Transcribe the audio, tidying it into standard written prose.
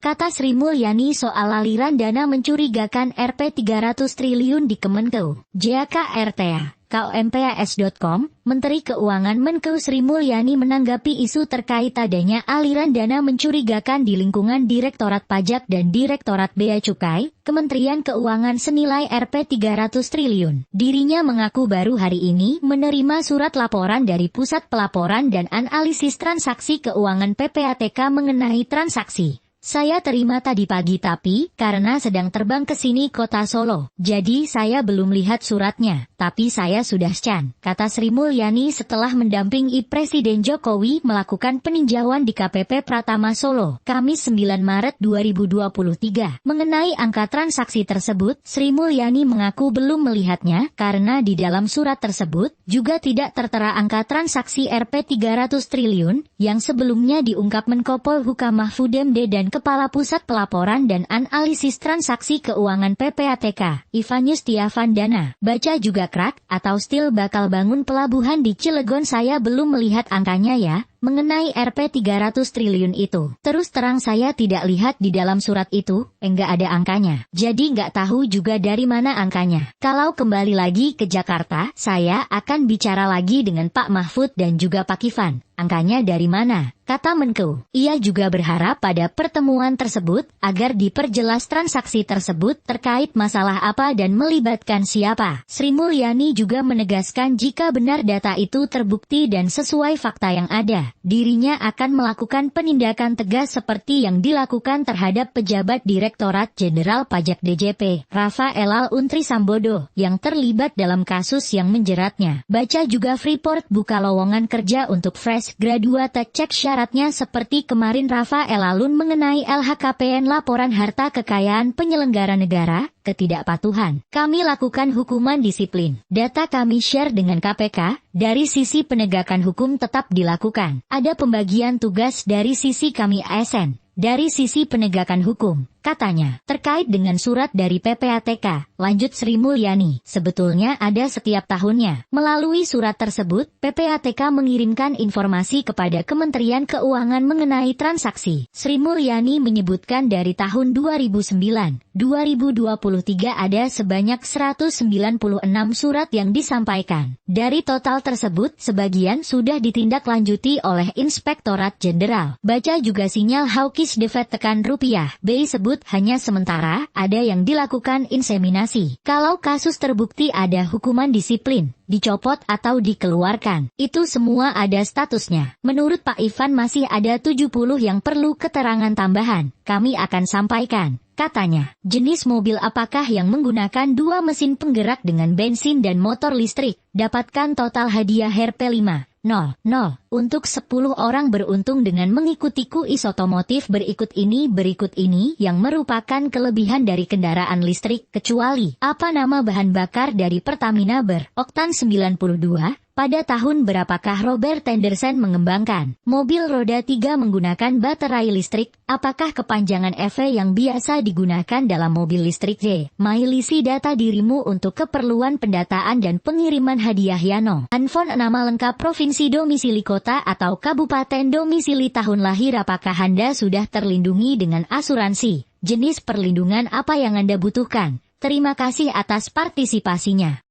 Kata Sri Mulyani soal aliran dana mencurigakan Rp 300 triliun di Kemenkeu. JAKRTA. KOMPAS.com, Menteri Keuangan Menkeu Sri Mulyani menanggapi isu terkait adanya aliran dana mencurigakan di lingkungan Direktorat Pajak dan Direktorat Bea Cukai, Kementerian Keuangan senilai Rp 300 triliun. Dirinya mengaku baru hari ini menerima surat laporan dari Pusat Pelaporan dan Analisis Transaksi Keuangan PPATK mengenai transaksi. Saya terima tadi pagi tapi, karena sedang terbang ke sini kota Solo, jadi saya belum lihat suratnya, tapi saya sudah scan, kata Sri Mulyani setelah mendampingi Presiden Jokowi melakukan peninjauan di KPP Pratama Solo, Kamis 9 Maret 2023. Mengenai angka transaksi tersebut, Sri Mulyani mengaku belum melihatnya, karena di dalam surat tersebut, juga tidak tertera angka transaksi Rp 300 triliun, yang sebelumnya diungkap Menko Polhukam Mahfud MD dan Kepala Pusat Pelaporan dan Analisis Transaksi Keuangan PPATK, Ivan Yustiavandana. Baca juga Krak, atau Steel bakal bangun pelabuhan di Cilegon. Saya belum melihat angkanya ya. Mengenai Rp 300 triliun itu, terus terang saya tidak lihat di dalam surat itu, enggak ada angkanya. Jadi nggak tahu juga dari mana angkanya. Kalau kembali lagi ke Jakarta, saya akan bicara lagi dengan Pak Mahfud dan juga Pak Ivan. Angkanya dari mana? Kata Menkeu. Ia juga berharap pada pertemuan tersebut, agar diperjelas transaksi tersebut terkait masalah apa dan melibatkan siapa. Sri Mulyani juga menegaskan jika benar data itu terbukti dan sesuai fakta yang ada, dirinya akan melakukan penindakan tegas seperti yang dilakukan terhadap pejabat Direktorat Jenderal Pajak DJP, Rafael Aluntri Sambodo, yang terlibat dalam kasus yang menjeratnya. Baca juga Freeport buka lowongan kerja untuk fresh graduate, cek syaratnya seperti kemarin Rafael Alun mengenai LHKPN laporan harta kekayaan penyelenggara negara, ketidakpatuhan. Kami lakukan hukuman disiplin. Data kami share dengan KPK, dari sisi penegakan hukum tetap dilakukan. Ada pembagian tugas dari sisi kami ASN, dari sisi penegakan hukum, katanya. Terkait dengan surat dari PPATK, lanjut Sri Mulyani, sebetulnya ada setiap tahunnya. Melalui surat tersebut, PPATK mengirimkan informasi kepada Kementerian Keuangan mengenai transaksi. Sri Mulyani menyebutkan dari tahun 2009, 2023 ada sebanyak 196 surat yang disampaikan. Dari total tersebut, sebagian sudah ditindaklanjuti oleh Inspektorat Jenderal. Baca juga sinyal hawkish the Fed tekan rupiah. BI sebut hanya sementara, ada yang dilakukan inseminasi. Kalau kasus terbukti ada hukuman disiplin, dicopot atau dikeluarkan. Itu semua ada statusnya. Menurut Pak Ivan masih ada 70 yang perlu keterangan tambahan. Kami akan sampaikan, katanya. Jenis mobil apakah yang menggunakan dua mesin penggerak dengan bensin dan motor listrik? Dapatkan total hadiah Rp 5,00 untuk 10 orang beruntung dengan mengikuti kuis otomotif berikut ini yang merupakan kelebihan dari kendaraan listrik, kecuali apa nama bahan bakar dari Pertamina beroktan 92. Pada tahun berapakah Robert Tendersen mengembangkan mobil roda 3 menggunakan baterai listrik? Apakah kepanjangan EV yang biasa digunakan dalam mobil listrik? Mailisi data dirimu untuk keperluan pendataan dan pengiriman hadiah Yano. Handphone nama lengkap provinsi domisili kota atau kabupaten domisili tahun lahir. Apakah Anda sudah terlindungi dengan asuransi? Jenis perlindungan apa yang Anda butuhkan? Terima kasih atas partisipasinya.